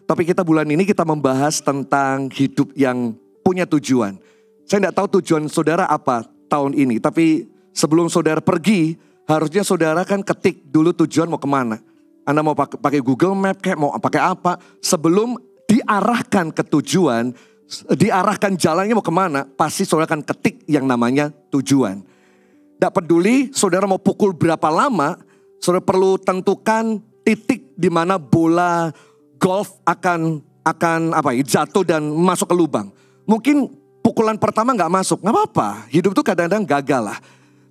Topik kita bulan ini kita membahas tentang hidup yang punya tujuan. Saya tidak tahu tujuan saudara apa tahun ini. Tapi sebelum saudara pergi, harusnya saudara kan ketik dulu tujuan mau kemana. Anda mau pakai Google Map kayak mau pakai apa. Sebelum diarahkan ke tujuan, diarahkan jalannya mau kemana, pasti saudara akan ketik yang namanya tujuan. Tidak peduli saudara mau pukul berapa lama, saudara perlu tentukan titik di mana bola golf akan jatuh dan masuk ke lubang. Mungkin pukulan pertama gak masuk, gak apa-apa. Hidup tuh kadang-kadang gagal lah.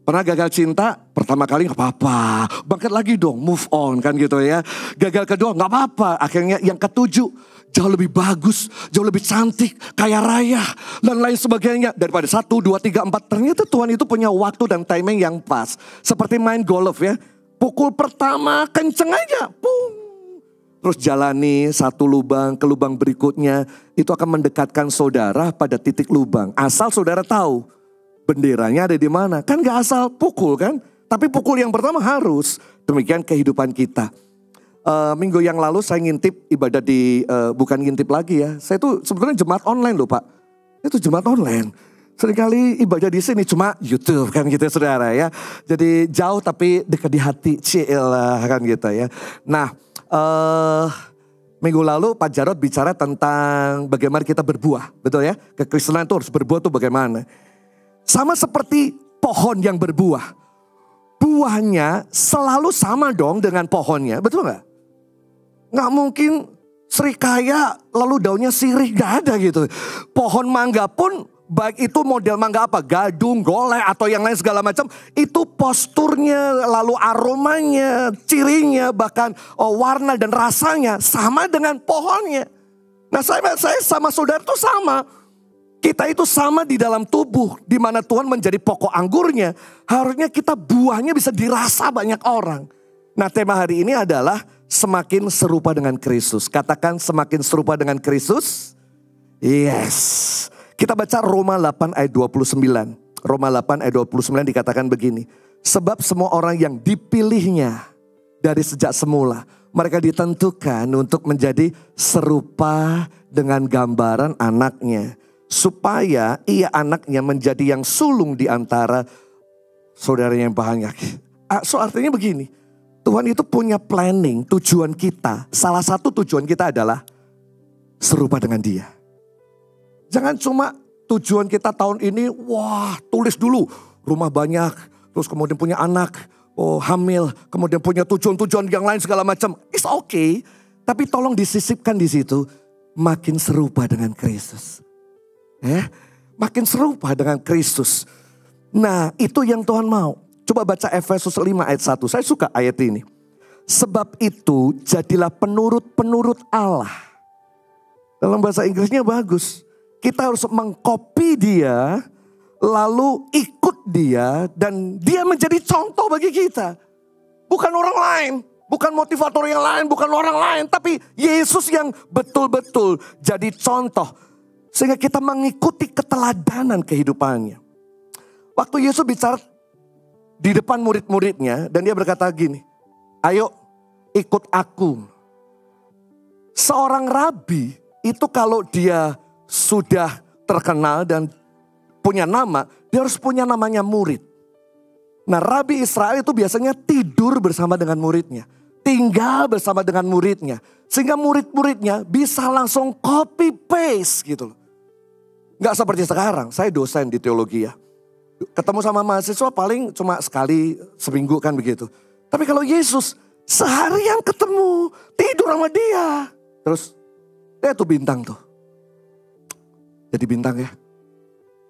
Pernah gagal cinta, pertama kali gak apa-apa. Bangkit lagi dong, move on kan gitu ya. Gagal kedua gak apa-apa. Akhirnya yang ketujuh jauh lebih bagus, jauh lebih cantik, kaya raya, dan lain sebagainya. Daripada 1, 2, 3, 4. Ternyata Tuhan itu punya waktu dan timing yang pas. Seperti main golf ya. Pukul pertama kenceng aja, boom. Terus jalani satu lubang ke lubang berikutnya. Itu akan mendekatkan saudara pada titik lubang. Asal saudara tahu benderanya ada di mana. Kan gak asal pukul kan. Tapi pukul yang pertama harus. Demikian kehidupan kita. Minggu yang lalu saya ngintip ibadah di, bukan ngintip lagi ya. Saya tuh sebetulnya jemaat online loh Pak. Itu jemaat online. Seringkali ibadah di sini cuma YouTube kan gitu ya saudara ya. Jadi jauh tapi dekat di hati. Cielah kan gitu ya. Nah minggu lalu Pak Jarod bicara tentang bagaimana kita berbuah. Betul ya? Kekristenan itu harus berbuah tuh bagaimana. Sama seperti pohon yang berbuah. Buahnya selalu sama dong dengan pohonnya. Betul gak? Gak mungkin serikaya lalu daunnya sirih. Gak ada gitu. Pohon mangga pun baik itu model mangga apa. Gadung, golek atau yang lain segala macam. Itu posturnya lalu aromanya, cirinya bahkan warna dan rasanya sama dengan pohonnya. Nah saya sama saudara itu sama. Kita itu sama di dalam tubuh. Di mana Tuhan menjadi pokok anggurnya. Harusnya kita buahnya bisa dirasa banyak orang. Nah tema hari ini adalah semakin serupa dengan Kristus. Katakan semakin serupa dengan Kristus. Yes. Kita baca Roma 8 ayat 29. Roma 8 ayat 29 dikatakan begini. Sebab semua orang yang dipilihnya dari sejak semula. Mereka ditentukan untuk menjadi serupa dengan gambaran anaknya. Supaya ia anaknya menjadi yang sulung di antara saudara yang banyak. So artinya begini. Tuhan itu punya planning, tujuan kita. Salah satu tujuan kita adalah serupa dengan dia. Jangan cuma tujuan kita tahun ini, wah tulis dulu. Rumah banyak, terus kemudian punya anak, hamil. Kemudian punya tujuan-tujuan yang lain segala macam. It's okay. Tapi tolong disisipkan di situ. Makin serupa dengan Kristus. Makin serupa dengan Kristus. Nah itu yang Tuhan mau. Coba baca Efesus 5 ayat 1. Saya suka ayat ini. Sebab itu jadilah penurut-penurut Allah. Dalam bahasa Inggrisnya bagus. Kita harus mengcopy dia. Lalu ikut dia. Dan dia menjadi contoh bagi kita. Bukan orang lain. Bukan motivator yang lain. Bukan orang lain. Tapi Yesus yang betul-betul jadi contoh. Sehingga kita mengikuti keteladanan kehidupannya. Waktu Yesus bicara di depan murid-muridnya. Dan dia berkata gini. Ayo ikut aku. Seorang rabi itu kalau dia sudah terkenal dan punya nama. Dia harus punya namanya murid. Nah rabi Israel itu biasanya tidur bersama dengan muridnya. Tinggal bersama dengan muridnya. Sehingga murid-muridnya bisa langsung copy paste gitu loh. Gak seperti sekarang, saya dosen di teologi ya. Ketemu sama mahasiswa paling cuma sekali seminggu kan begitu. Tapi kalau Yesus seharian ketemu, tidur sama dia. Terus, tuh bintang tuh. Jadi bintang ya.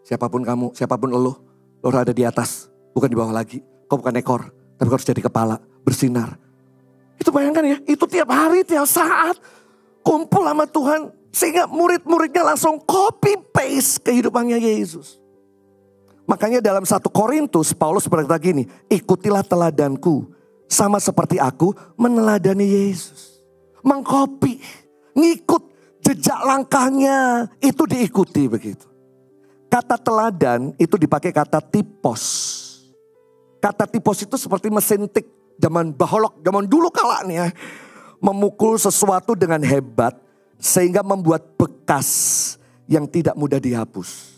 Siapapun kamu, siapapun lo ada di atas. Bukan di bawah lagi. Kau bukan ekor, tapi kau harus jadi kepala, bersinar. Itu bayangkan ya, itu tiap hari, tiap saat. Kumpul sama Tuhan. Sehingga murid-muridnya langsung copy paste kehidupannya Yesus. Makanya dalam 1 Korintus Paulus berkata gini. Ikutilah teladanku. Sama seperti aku meneladani Yesus. Mengcopy. Ngikut jejak langkahnya. Itu diikuti begitu. Kata teladan itu dipakai kata tipos. Kata tipos itu seperti mesin tik. Zaman baholok, zaman dulu kala nih ya. Memukul sesuatu dengan hebat. sehingga membuat bekas yang tidak mudah dihapus.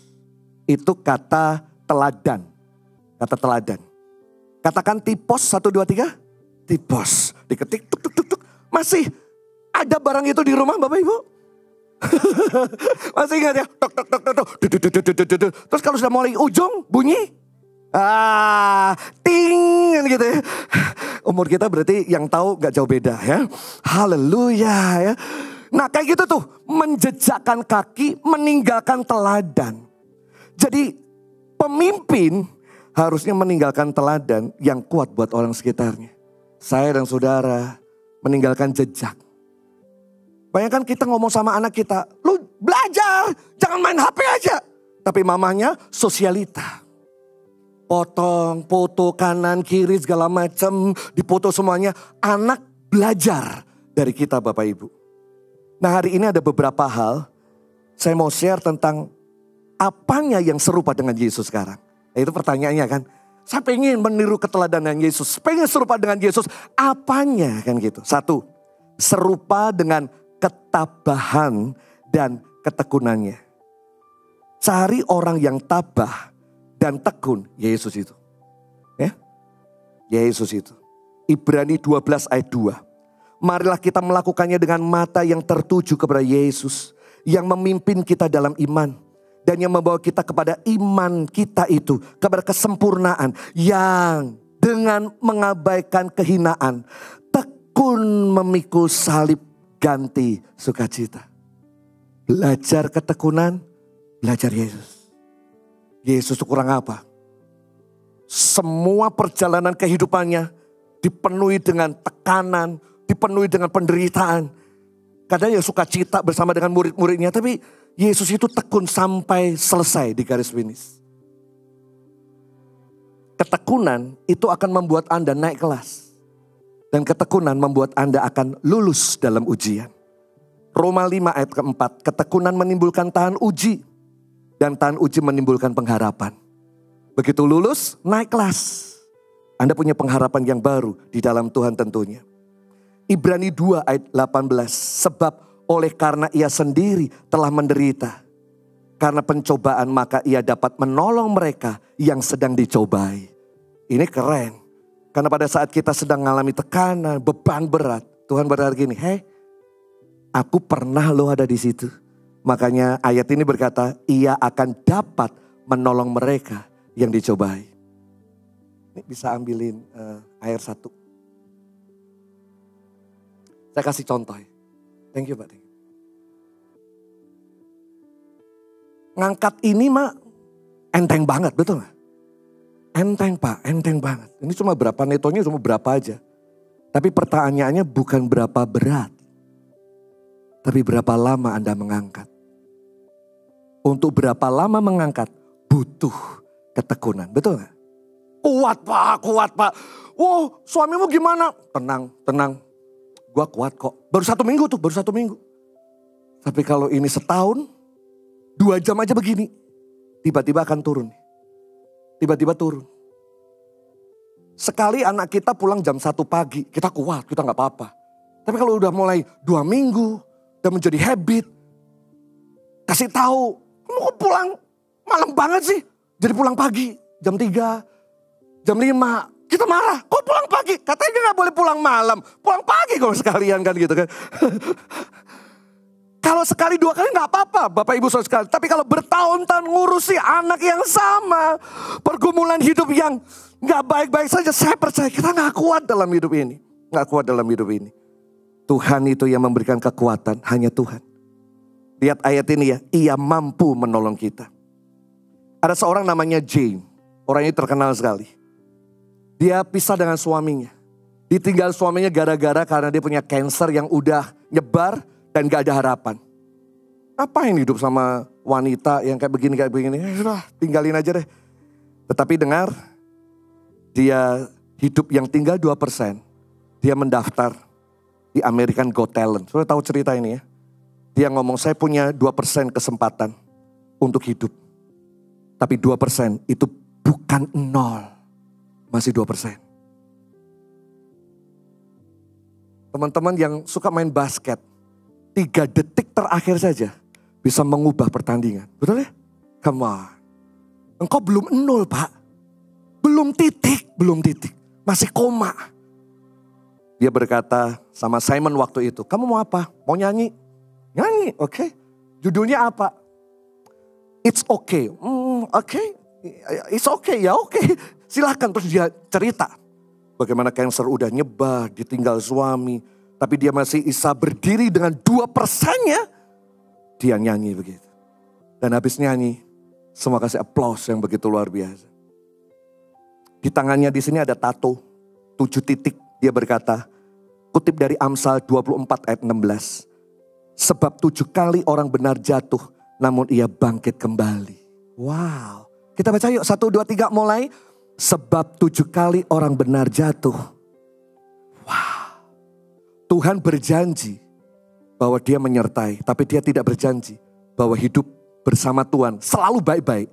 Itu kata teladan. Kata teladan. Katakan tipos 1, 2, 3. Tipos. Diketik tuk tuk tuk tuk. Masih ada barang itu di rumah Bapak Ibu? Masih ingat ya? Tok tok tok tok tok. Terus kalau sudah mulai ujung bunyi, ting gitu ya. Umur kita berarti yang tahu gak jauh beda ya. Haleluya ya. Nah kayak gitu tuh, menjejakkan kaki, meninggalkan teladan. Jadi pemimpin harusnya meninggalkan teladan yang kuat buat orang sekitarnya. Saya dan saudara meninggalkan jejak. Bayangkan kita ngomong sama anak kita, lu belajar, jangan main HP aja. Tapi mamanya sosialita. Potong, foto kanan, kiri, segala macam, dipoto semuanya. Anak belajar dari kita Bapak Ibu. Nah hari ini ada beberapa hal, saya mau share tentang apanya yang serupa dengan Yesus sekarang. Nah, itu pertanyaannya kan. Saya pengen meniru keteladanan Yesus. Pengen serupa dengan Yesus. Apanya kan gitu. 1. Serupa dengan ketabahan dan ketekunannya. Cari orang yang tabah dan tekun. Yesus itu. Ya. Yesus itu. Ibrani 12 ayat 2. Marilah kita melakukannya dengan mata yang tertuju kepada Yesus. Yang memimpin kita dalam iman. Dan yang membawa kita kepada iman kita itu. Kepada kesempurnaan. Yang dengan mengabaikan kehinaan. Tekun memikul salib ganti sukacita. Belajar ketekunan. Belajar Yesus. Yesus itu kurang apa? Semua perjalanan kehidupannya dipenuhi dengan tekanan. Dipenuhi dengan penderitaan. Kadang ya sukacita bersama dengan murid-muridnya. Tapi Yesus itu tekun sampai selesai di garis finish. Ketekunan itu akan membuat Anda naik kelas. Dan ketekunan membuat Anda akan lulus dalam ujian. Roma 5 ayat keempat. Ketekunan menimbulkan tahan uji. Dan tahan uji menimbulkan pengharapan. Begitu lulus, naik kelas. Anda punya pengharapan yang baru di dalam Tuhan tentunya. Ibrani 2 ayat 18. Sebab oleh karena ia sendiri telah menderita. Karena pencobaan maka ia dapat menolong mereka yang sedang dicobai. Ini keren. Karena pada saat kita sedang mengalami tekanan, beban berat. Tuhan berkata gini, hei aku pernah lo ada di situ. Makanya ayat ini berkata, ia akan dapat menolong mereka yang dicobai. Ini bisa ambilin air 1. Saya kasih contoh ya. Thank you Pak. Ngangkat ini mah enteng banget, betul gak? Enteng Pak, enteng banget. Ini cuma berapa netonya, cuma berapa aja. Tapi pertanyaannya bukan berapa berat. Tapi berapa lama Anda mengangkat. Untuk berapa lama mengangkat butuh ketekunan, betul gak? Kuat Pak, kuat Pak. Wow, suamimu gimana? Tenang, tenang. Gua kuat kok. Baru 1 minggu tuh, baru 1 minggu. Tapi kalau ini setahun, 2 jam aja begini. Tiba-tiba akan turun. Tiba-tiba turun. Sekali anak kita pulang jam 1 pagi, kita kuat, kita gak apa-apa. Tapi kalau udah mulai 2 minggu, udah menjadi habit. Kasih tahu, kamu kok pulang malam banget sih. Jadi pulang pagi, jam 3, jam 5. Kita marah, kok pulang pagi? Katanya gak boleh pulang malam. Pulang pagi kalau sekalian kan gitu kan. Kalau sekali 2 kali gak apa-apa Bapak Ibu Saudara sekalian. Tapi kalau bertahun-tahun ngurusi anak yang sama. Pergumulan hidup yang gak baik-baik saja. Saya percaya kita gak kuat dalam hidup ini. Gak kuat dalam hidup ini. Tuhan itu yang memberikan kekuatan, hanya Tuhan. Lihat ayat ini ya, ia mampu menolong kita. Ada seorang namanya James. Orang ini terkenal sekali. Dia pisah dengan suaminya. Ditinggal suaminya gara-gara karena dia punya kanker yang udah nyebar dan gak ada harapan. Ngapain hidup sama wanita yang kayak begini. Sudah tinggalin aja deh. Tetapi dengar, dia hidup yang tinggal 2%. Dia mendaftar di American Got Talent. Sudah tahu cerita ini ya. Dia ngomong saya punya 2% kesempatan untuk hidup. Tapi 2% itu bukan 0. Masih 2%. Teman-teman yang suka main basket. 3 detik terakhir saja bisa mengubah pertandingan. Betul ya? Come on. Engkau belum 0 Pak. Belum titik. Masih koma. Dia berkata sama Simon waktu itu, kamu mau apa? Mau nyanyi? Nyanyi, oke. Judulnya apa? It's okay. Oke. It's okay, ya oke. Silahkan. Terus dia cerita. Bagaimana kanker udah nyebar, ditinggal suami. Tapi dia masih bisa berdiri dengan 2%-nya. Dia nyanyi begitu. Dan habis nyanyi, semua kasih aplaus yang begitu luar biasa. Di tangannya di sini ada tato 7 titik. Dia berkata, kutip dari Amsal 24 ayat 16. Sebab 7 kali orang benar jatuh, namun ia bangkit kembali. Wow. Kita baca yuk, 1, 2, 3 mulai. Sebab 7 kali orang benar jatuh. Wow. Tuhan berjanji bahwa dia menyertai. Tapi dia tidak berjanji bahwa hidup bersama Tuhan selalu baik-baik.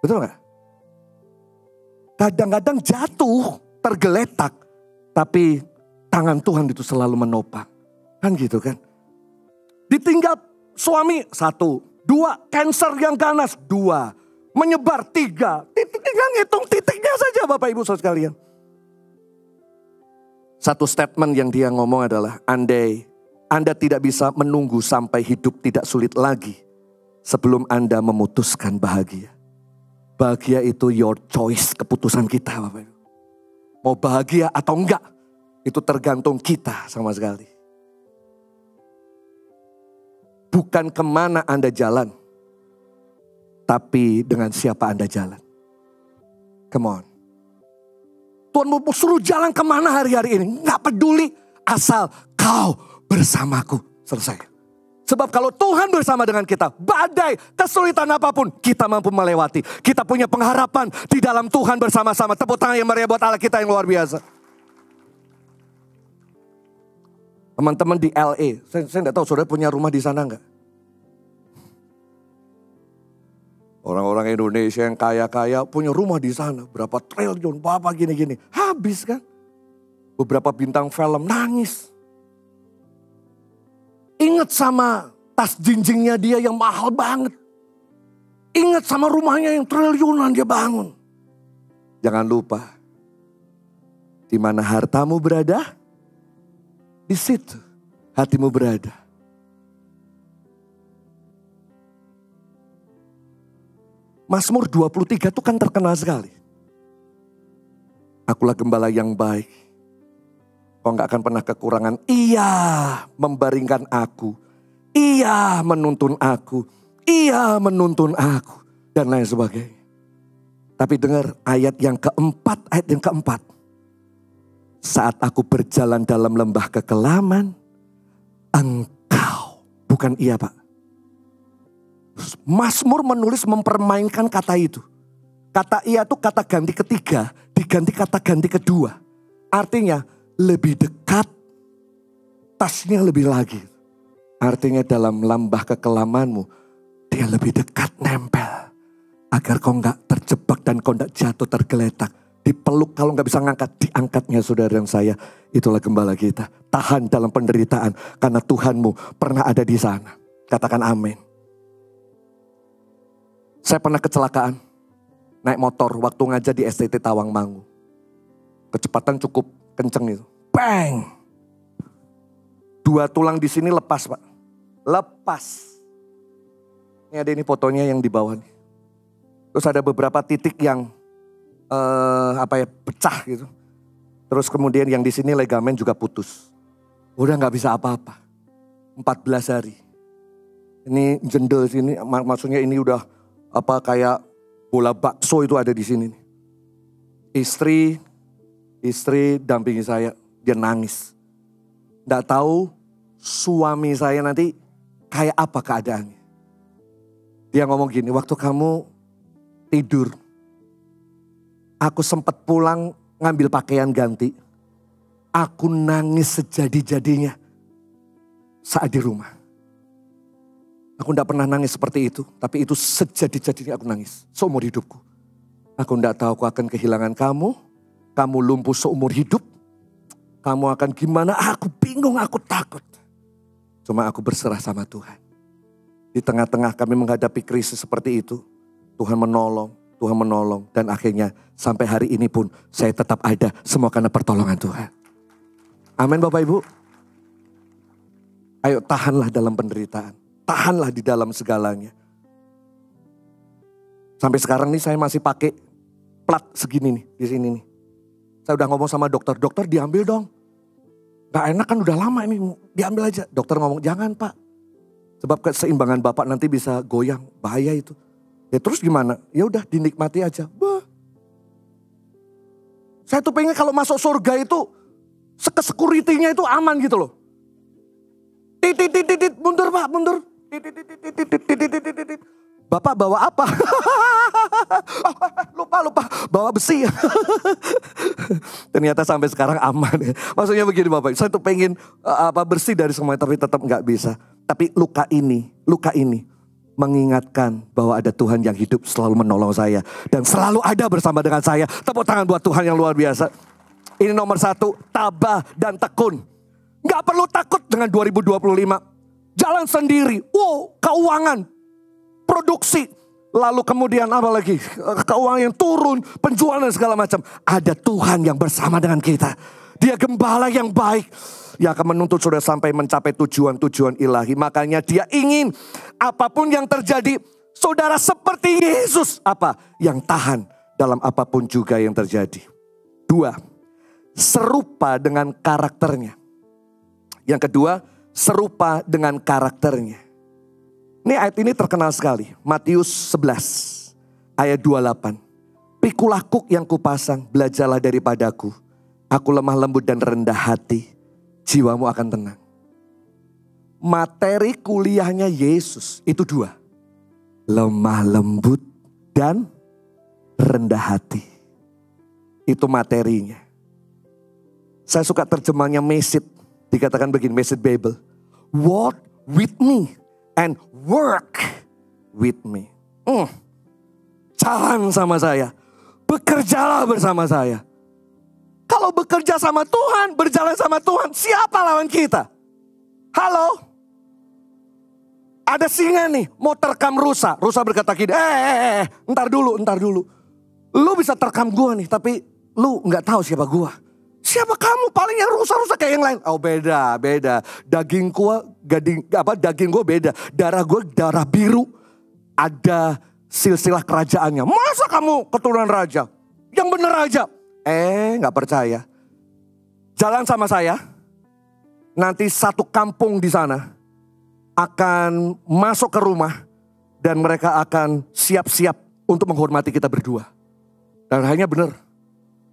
Betul gak? Kadang-kadang jatuh, tergeletak. Tapi tangan Tuhan itu selalu menopang. Kan gitu kan. Ditinggal suami 1, 2, kanker yang ganas 2. Menyebar 3. Tinggal ngitung titiknya saja Bapak Ibu Saudara sekalian. Satu statement yang dia ngomong adalah, andai Anda tidak bisa menunggu sampai hidup tidak sulit lagi sebelum Anda memutuskan bahagia. Bahagia itu your choice, keputusan kita Bapak Ibu. Mau bahagia atau enggak, itu tergantung kita sama sekali. Bukan kemana Anda jalan, tapi dengan siapa Anda jalan. Come on. Tuhan mau suruh jalan kemana hari-hari ini. Gak peduli. Asal kau bersamaku. Selesai. Sebab kalau Tuhan bersama dengan kita. Badai, kesulitan apapun. Kita mampu melewati. Kita punya pengharapan di dalam Tuhan bersama-sama. Tepuk tangan yang meriah buat Allah kita yang luar biasa. Teman-teman di LA. Saya gak tahu saudara punya rumah di sana gak? Orang-orang Indonesia yang kaya-kaya punya rumah di sana. Berapa triliun, apa gini-gini. Habis kan. Beberapa bintang film nangis. Ingat sama tas jinjingnya dia yang mahal banget. Ingat sama rumahnya yang triliunan dia bangun. Jangan lupa. Di mana hartamu berada, di situ hatimu berada. Mazmur 23 itu kan terkenal sekali. Akulah gembala yang baik. Kau gak akan pernah kekurangan. Ia membaringkan aku. Ia menuntun aku. Ia menuntun aku. Dan lain sebagainya. Tapi dengar ayat yang keempat. Saat aku berjalan dalam lembah kekelaman. Engkau. Bukan ia Pak. Mazmur menulis mempermainkan kata itu. Kata ia itu kata ganti ketiga. Diganti kata ganti kedua. Artinya lebih dekat. Tasnya lebih lagi. Artinya dalam lembah kekelamanmu. Dia lebih dekat nempel. Agar kau gak terjebak dan kau gak jatuh tergeletak. Dipeluk kalau gak bisa ngangkat. Diangkatnya saudara dan saya. Itulah gembala kita. Tahan dalam penderitaan. Karena Tuhanmu pernah ada di sana. Katakan amin. Saya pernah kecelakaan, naik motor waktu ngajar di STT Tawangmangu. Kecepatan cukup kenceng itu. Bang! 2 tulang di sini lepas Pak. Lepas. Ini ada ini fotonya yang di bawah nih. Terus ada beberapa titik yang pecah gitu. Terus kemudian yang di sini ligamen juga putus. Udah gak bisa apa-apa. 14 hari. Ini jendel sini, maksudnya ini udah kayak bola bakso itu ada di sini. Istri dampingi saya, dia nangis. Nggak tahu suami saya nanti kayak apa keadaannya. Dia ngomong gini, waktu kamu tidur, aku sempat pulang ngambil pakaian ganti. Aku nangis sejadi-jadinya saat di rumah. Aku tidak pernah nangis seperti itu. Tapi itu sejadi-jadinya aku nangis. Seumur hidupku. Aku tidak tahu aku akan kehilangan kamu. Kamu lumpuh seumur hidup. Kamu akan gimana? Aku bingung, aku takut. Cuma aku berserah sama Tuhan. Di tengah-tengah kami menghadapi krisis seperti itu, Tuhan menolong. Dan akhirnya sampai hari ini pun saya tetap ada, semua karena pertolongan Tuhan. Amin Bapak Ibu. Ayo tahanlah dalam penderitaan. Tahanlah di dalam segalanya. Sampai sekarang nih saya masih pakai plat segini nih, di sini nih. Saya udah ngomong sama dokter, dokter diambil dong. Gak enak kan udah lama ini, diambil aja. Dokter ngomong, jangan Pak. Sebab keseimbangan Bapak nanti bisa goyang, bahaya itu. Ya terus gimana? Ya udah dinikmati aja. Bah. Saya tuh pengen kalau masuk surga itu security-nya itu aman gitu loh. Titit, mundur Pak, mundur. Titit. Bapak bawa apa? lupa, bawa besi. Ternyata sampai sekarang aman. Maksudnya begini Bapak, saya tuh pengen bersih dari semuanya tapi tetap nggak bisa. Tapi luka ini mengingatkan bahwa ada Tuhan yang hidup selalu menolong saya. Dan selalu ada bersama dengan saya. Tepuk tangan buat Tuhan yang luar biasa. Ini nomor 1, tabah dan tekun. Gak perlu takut dengan 2025. Jalan sendiri. Keuangan. Produksi. Lalu kemudian apa lagi? Keuangan yang turun. Penjualan dan segala macam. Ada Tuhan yang bersama dengan kita. Dia gembala yang baik. Yang akan menuntut saudara sampai mencapai tujuan-tujuan ilahi. Makanya dia ingin apapun yang terjadi, saudara seperti Yesus. Yang tahan dalam apapun juga yang terjadi. 2, serupa dengan karakternya. Yang kedua, serupa dengan karakternya. Ini ayat ini terkenal sekali. Matius 11 ayat 28. Pikulah kuk yang kupasang, belajarlah daripadaku. Aku lemah lembut dan rendah hati. Jiwamu akan tenang. Materi kuliahnya Yesus itu 2. Lemah lembut dan rendah hati. Itu materinya. Saya suka terjemahnya Message. Dikatakan begini, Message Bible. Walk with me and work with me. Jalan sama saya. Bekerjalah bersama saya. Kalau bekerja sama Tuhan, berjalan sama Tuhan, siapa lawan kita? Halo? Ada singa nih, mau terkam rusa. Rusa berkata gini, entar dulu. Lu bisa terkam gua nih, tapi lu gak tahu siapa gua. Siapa kamu? Paling yang rusa-rusa kayak yang lain. Oh beda. Daging gua beda. Darah gua darah biru. Ada silsilah kerajaannya. Masa kamu keturunan raja? Yang bener aja. Gak percaya. Jalan sama saya. Nanti satu kampung di sana akan masuk ke rumah. Dan mereka akan siap-siap untuk menghormati kita berdua. Dan hanya benar.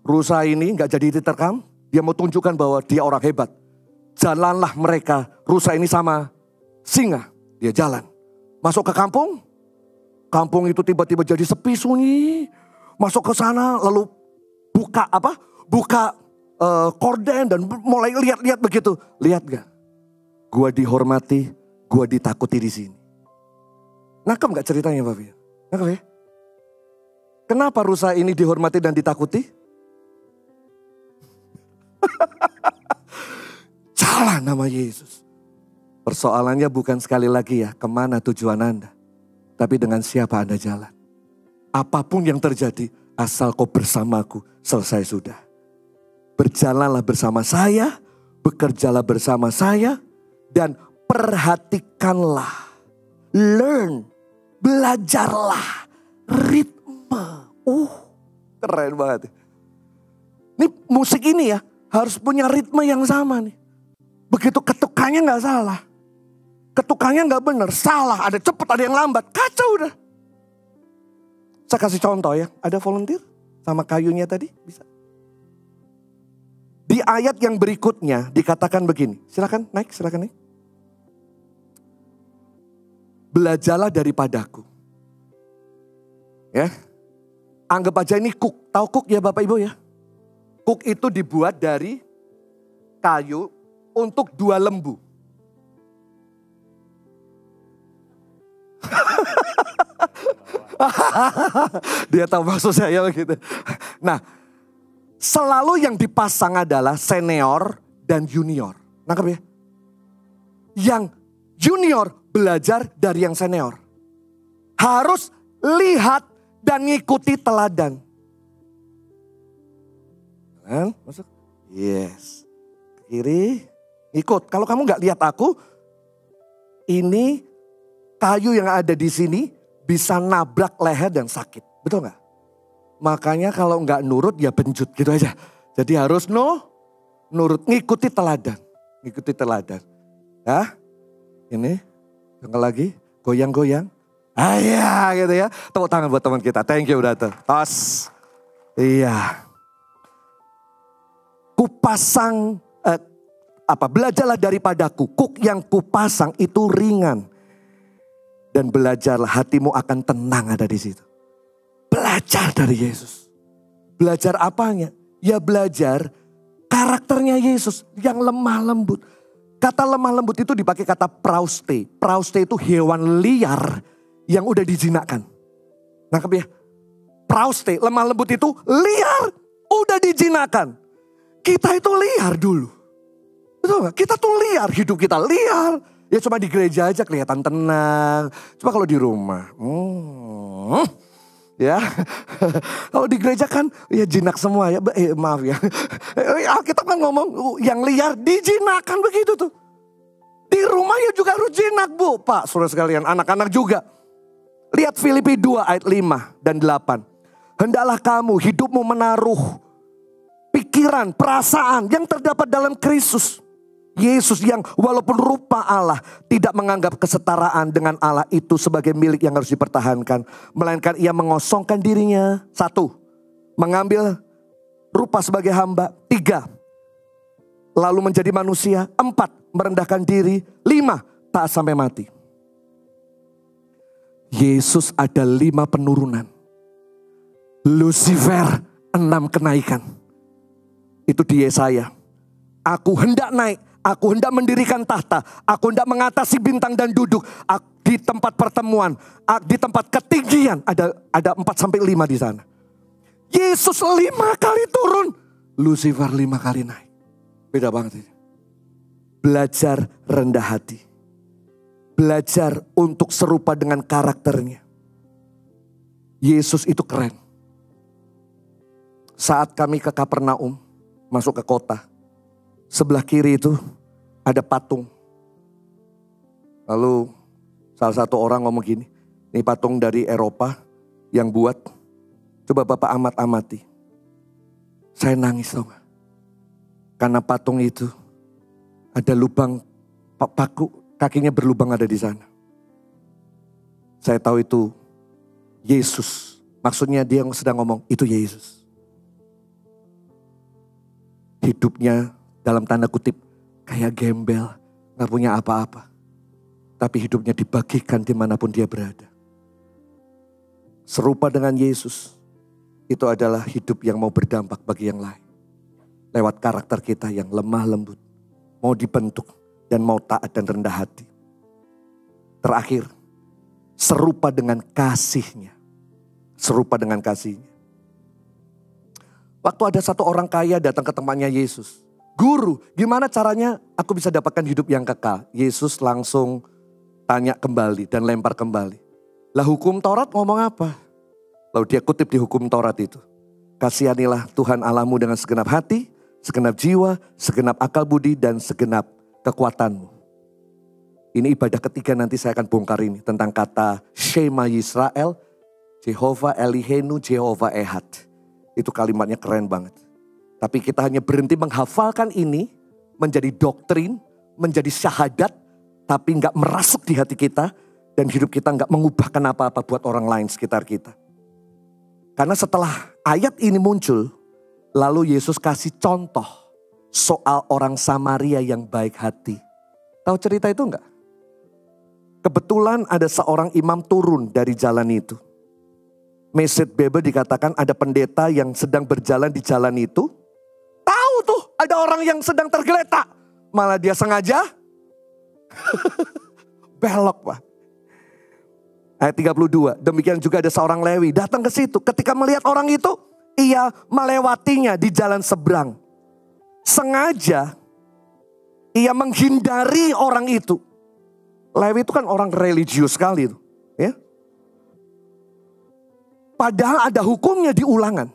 Rusa ini gak jadi diterkam. Dia mau tunjukkan bahwa dia orang hebat. Jalanlah mereka. Rusa ini sama singa. Dia jalan. Masuk ke kampung. Kampung itu tiba-tiba jadi sepi sunyi. Masuk ke sana lalu buka korden dan mulai lihat-lihat begitu. Lihat gak? Gua dihormati, gua ditakuti di sini. Nangkep gak ceritanya Bapak? Nangkep ya? Kenapa rusa ini dihormati dan ditakuti? Jalan nama Yesus. Persoalannya bukan sekali lagi ya, kemana tujuan Anda. Tapi dengan siapa Anda jalan. Apapun yang terjadi, asal kau bersamaku, selesai sudah. Berjalanlah bersama saya, bekerjalah bersama saya, dan perhatikanlah, learn, belajarlah, ritme. Keren banget. Ini musik ini ya, harus punya ritme yang sama nih. Begitu ketukannya gak salah. Ketukannya gak benar, salah, ada cepat, ada yang lambat, kacau udah. Saya kasih contoh ya, ada volunteer sama kayunya tadi, bisa. Di ayat yang berikutnya dikatakan begini, silakan naik. Belajarlah daripadaku. Ya, anggap aja ini kuk, tahu kuk ya Bapak Ibu ya? Kuk itu dibuat dari kayu untuk 2 lembu. Dia tahu maksud saya begitu. Nah, selalu yang dipasang adalah senior dan junior. Nangkep ya? Yang junior belajar dari yang senior. Harus lihat dan ngikuti teladan. Masuk. Yes. Kiri, ikut. Kalau kamu gak lihat aku, ini kayu yang ada di sini bisa nabrak leher dan sakit. Betul gak? Makanya kalau gak nurut ya benjut gitu aja. Jadi harus nurut, ngikuti teladan. Ngikuti teladan. Ya, ini, tengah lagi, goyang-goyang. Iya gitu ya. Tepuk tangan buat teman kita. Thank you brother. Tos. Iya. Kupasang, belajarlah daripadaku. Kuk yang kupasang itu ringan. Dan belajarlah, hatimu akan tenang ada di situ. Belajar dari Yesus. Belajar apanya? Ya belajar karakternya Yesus yang lemah lembut. Kata lemah lembut itu dipakai kata prauste. Prauste itu hewan liar yang udah dijinakkan. Nangkep ya? Prauste, lemah lembut itu liar, udah dijinakkan. Kita itu liar dulu. Betul gak? Kita tuh liar, hidup kita liar. Ya cuma di gereja aja kelihatan tenang. Cuma kalau di rumah, ya. Kalau di gereja kan ya jinak semua ya. Maaf ya. Kita kan ngomong yang liar dijinakkan begitu tuh. Di rumah ya juga harus jinak bu. Pak, saudara sekalian, anak-anak juga. Lihat Filipi 2 ayat 5 dan 8. Hendaklah kamu hidupmu menaruh pikiran, perasaan yang terdapat dalam Kristus. Yesus yang walaupun rupa Allah tidak menganggap kesetaraan dengan Allah itu sebagai milik yang harus dipertahankan. Melainkan ia mengosongkan dirinya. 1. Mengambil rupa sebagai hamba. 3. Lalu menjadi manusia. 4. Merendahkan diri. 5. Taat sampai mati. Yesus ada 5 penurunan. Lucifer 6 kenaikan. Itu di Yesaya. Aku hendak naik, aku hendak mendirikan tahta, aku hendak mengatasi bintang dan duduk di tempat pertemuan, di tempat ketinggian. Ada 4-5 di sana. Yesus 5 kali turun, Lucifer 5 kali naik. Beda banget ini. Belajar rendah hati. Belajar untuk serupa dengan karakternya. Yesus itu keren. Saat kami ke Kapernaum, masuk ke kota, sebelah kiri itu ada patung. Lalu salah satu orang ngomong gini, ini patung dari Eropa yang buat, coba Bapak amati. Saya nangis tau gak? Karena patung itu ada lubang paku, kakinya berlubang ada di sana. Saya tahu itu Yesus. Maksudnya dia sedang ngomong, itu Yesus. Hidupnya dalam tanda kutip kayak gembel, gak punya apa-apa. Tapi hidupnya dibagikan dimanapun dia berada. Serupa dengan Yesus, itu adalah hidup yang mau berdampak bagi yang lain. Lewat karakter kita yang lemah lembut, mau dibentuk dan mau taat dan rendah hati. Terakhir, serupa dengan kasihnya. Serupa dengan kasihnya. Waktu ada satu orang kaya datang ke tempatnya Yesus. Guru, gimana caranya aku bisa dapatkan hidup yang kekal? Yesus langsung tanya kembali dan lempar kembali. Lah hukum Taurat ngomong apa? Lalu dia kutip di hukum Taurat itu. Kasihanilah Tuhan Allahmu dengan segenap hati, segenap jiwa, segenap akal budi, dan segenap kekuatanmu. Ini ibadah ketiga nanti saya akan bongkar ini. Tentang kata Shema Yisrael, Jehovah Elihenu, Jehovah Ehad. Itu kalimatnya keren banget. Tapi kita hanya berhenti menghafalkan ini menjadi doktrin, menjadi syahadat, tapi gak merasuk di hati kita dan hidup kita gak mengubahkan apa-apa buat orang lain sekitar kita. Karena setelah ayat ini muncul, lalu Yesus kasih contoh soal orang Samaria yang baik hati. Tahu cerita itu enggak? Kebetulan ada seorang imam turun dari jalan itu. Mesed Bebe dikatakan ada pendeta yang sedang berjalan di jalan itu. Tahu tuh ada orang yang sedang tergeletak. Malah dia sengaja belok Pak. Ayat 32, demikian juga ada seorang Lewi datang ke situ. Ketika melihat orang itu, ia melewatinya di jalan seberang. Sengaja ia menghindari orang itu. Lewi itu kan orang religius sekali. Ya. Padahal ada hukumnya di Ulangan.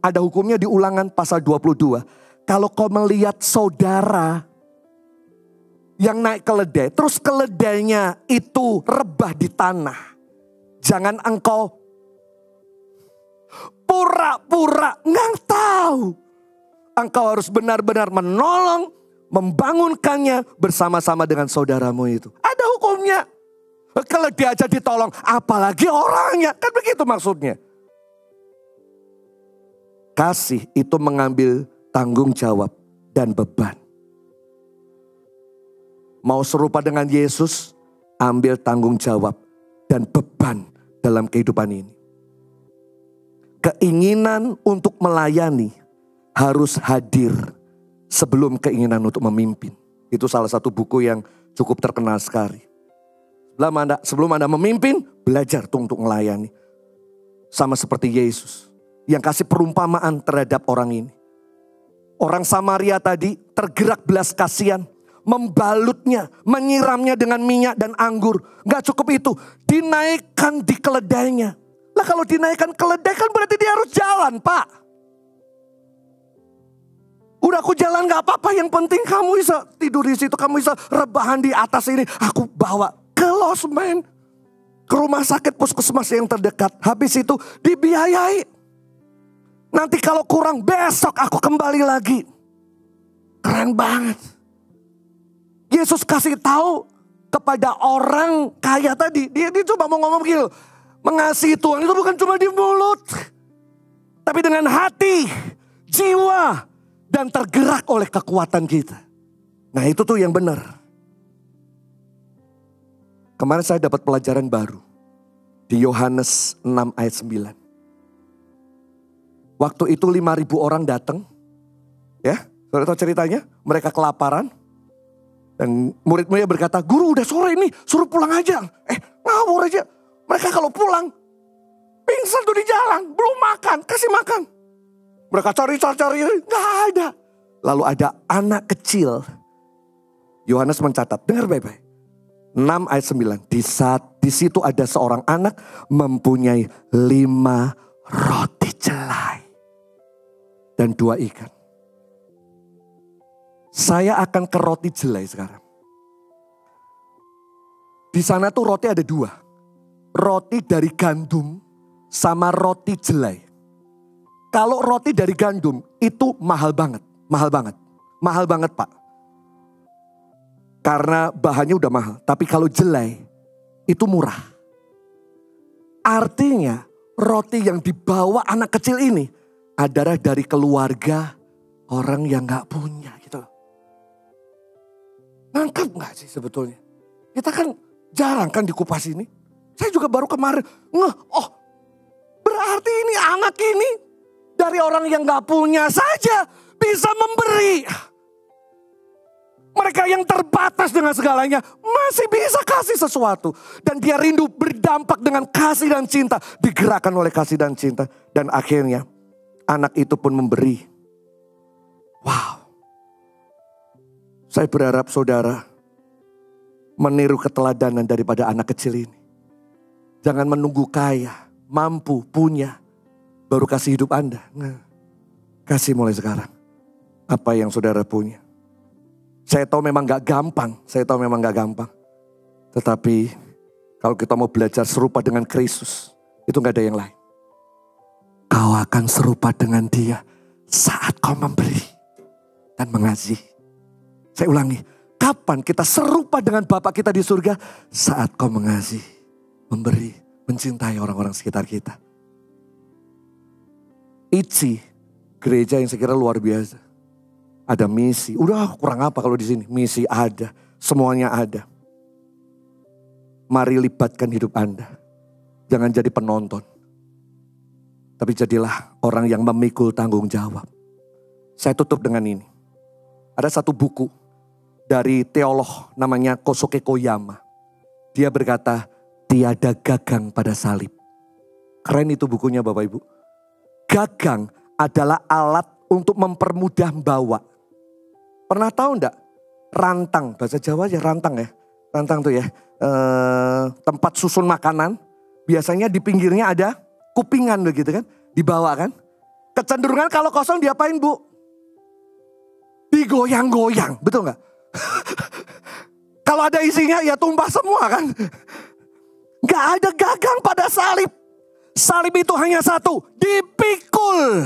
Ada hukumnya di Ulangan pasal 22. Kalau kau melihat saudara yang naik keledai, terus keledainya itu rebah di tanah. Jangan engkau pura-pura nggak tahu. Engkau harus benar-benar menolong, membangunkannya bersama-sama dengan saudaramu itu. Ada hukumnya. Keledai aja ditolong, apalagi orangnya. Kan begitu maksudnya. Kasih itu mengambil tanggung jawab dan beban. Mau serupa dengan Yesus, ambil tanggung jawab dan beban dalam kehidupan ini. Keinginan untuk melayani harus hadir sebelum keinginan untuk memimpin. Itu salah satu buku yang cukup terkenal sekali. Sebelum Anda memimpin, belajar untuk melayani. Sama seperti Yesus yang kasih perumpamaan terhadap orang ini. Orang Samaria tadi tergerak belas kasihan, membalutnya, menyiramnya dengan minyak dan anggur. Gak cukup itu, dinaikkan di keledainya. Lah kalau dinaikkan keledai kan berarti dia harus jalan, Pak. Udah aku jalan gak apa-apa, yang penting kamu bisa tidur di situ, kamu bisa rebahan di atas ini. Aku bawa ke losmen, ke rumah sakit puskesmas yang terdekat. Habis itu dibiayai. Nanti kalau kurang besok aku kembali lagi. Keren banget. Yesus kasih tahu kepada orang kaya tadi. Dia coba mau ngomong gitu. Mengasihi Tuhan itu bukan cuma di mulut. Tapi dengan hati, jiwa, dan tergerak oleh kekuatan kita. Nah itu tuh yang benar. Kemarin saya dapat pelajaran baru. Di Yohanes 6 ayat 9. Waktu itu 5.000 orang datang. Ya, saudara tahu ceritanya? Mereka kelaparan. Dan murid-muridnya berkata, guru udah sore ini, suruh pulang aja. Ngawur aja. Mereka kalau pulang, pingsan tuh di jalan, belum makan, kasih makan. Mereka cari-cari, gak ada. Lalu ada anak kecil. Yohanes mencatat, dengar baik-baik. 6 ayat 9. Di situ ada seorang anak mempunyai 5 roti jelai dan 2 ikan. Saya akan ke roti jelai sekarang. Di sana tuh roti ada 2. Roti dari gandum sama roti jelai. Kalau roti dari gandum itu mahal banget. Mahal banget Pak. Karena bahannya udah mahal. Tapi kalau jelai itu murah. Artinya roti yang dibawa anak kecil ini adalah dari keluarga orang yang gak punya gitu. Nangkep gak sih sebetulnya? Kita kan jarang kan di Kupas ini. Saya juga baru kemarin berarti ini anak ini dari orang yang gak punya saja bisa memberi. Mereka yang terbatas dengan segalanya masih bisa kasih sesuatu. Dan dia rindu berdampak dengan kasih dan cinta. Digerakkan oleh kasih dan cinta. Dan akhirnya anak itu pun memberi. Wow. Saya berharap saudara meniru keteladanan daripada anak kecil ini. Jangan menunggu kaya, mampu, punya. Baru kasih hidup Anda. Nah, kasih mulai sekarang. Apa yang saudara punya. Saya tahu memang gak gampang. Tetapi kalau kita mau belajar serupa dengan Kristus. Itu gak ada yang lain. Kau akan serupa dengan Dia saat kau memberi dan mengasihi. Saya ulangi. Kapan kita serupa dengan Bapa kita di surga? Saat kau mengasihi, memberi, mencintai orang-orang sekitar kita. ICI, gereja yang saya kira luar biasa. Ada misi. Udah kurang apa kalau di sini? Misi ada. Semuanya ada. Mari libatkan hidup Anda. Jangan jadi penonton. Tapi jadilah orang yang memikul tanggung jawab. Saya tutup dengan ini. Ada satu buku dari teolog namanya Kosuke Koyama. Dia berkata, tiada gagang pada salib. Keren itu bukunya Bapak Ibu. Gagang adalah alat untuk mempermudah membawa. Pernah tahu enggak? Rantang, bahasa Jawa ya rantang ya. Tantang tuh ya. Tempat susun makanan. Biasanya di pinggirnya ada kupingan begitu kan. Dibawa kan. Kecenderungan kalau kosong diapain Bu? Digoyang-goyang. Betul gak? Kalau ada isinya ya tumpah semua kan. Gak ada gagang pada salib. Salib itu hanya satu. Dipikul.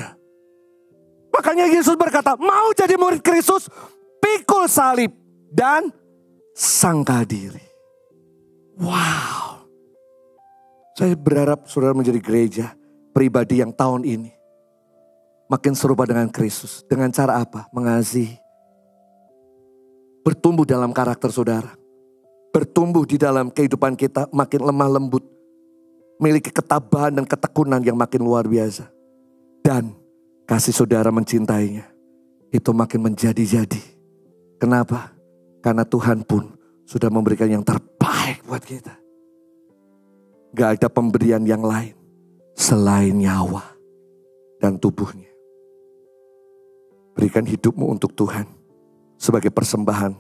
Makanya Yesus berkata, mau jadi murid Kristus, pikul salib dan sangkal diri. Wow. Saya berharap saudara menjadi gereja pribadi yang tahun ini makin serupa dengan Kristus. Dengan cara apa? Mengasihi. Bertumbuh dalam karakter saudara. Bertumbuh di dalam kehidupan kita makin lemah lembut. Memiliki ketabahan dan ketekunan yang makin luar biasa. Dan kasih saudara mencintainya. Itu makin menjadi-jadi. Kenapa? Karena Tuhan pun sudah memberikan yang terbaik buat kita. Gak ada pemberian yang lain selain nyawa dan tubuhnya. Berikan hidupmu untuk Tuhan sebagai persembahan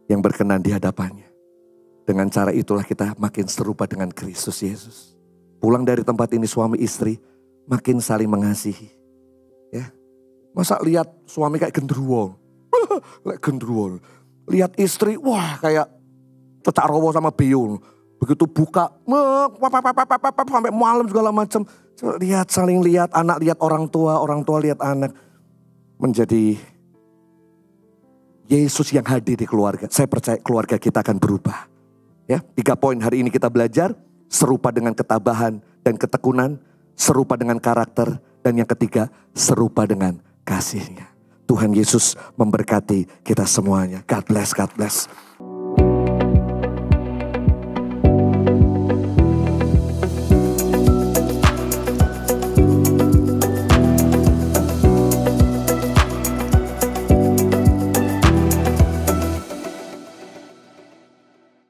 yang berkenan di hadapannya. Dengan cara itulah kita makin serupa dengan Kristus Yesus. Pulang dari tempat ini suami istri makin saling mengasihi. Ya, masa lihat suami kayak genderuwo, genderuwo. Lihat istri, wah kayak cocak rowo sama beo. Begitu buka, sampai malam segala macam. Lihat, saling lihat, anak lihat orang tua lihat anak. Menjadi Yesus yang hadir di keluarga. Saya percaya keluarga kita akan berubah. Ya, 3 poin hari ini kita belajar. Serupa dengan ketabahan dan ketekunan. Serupa dengan karakter. Dan yang ketiga, serupa dengan kasihnya. Tuhan Yesus memberkati kita semuanya. God bless, God bless.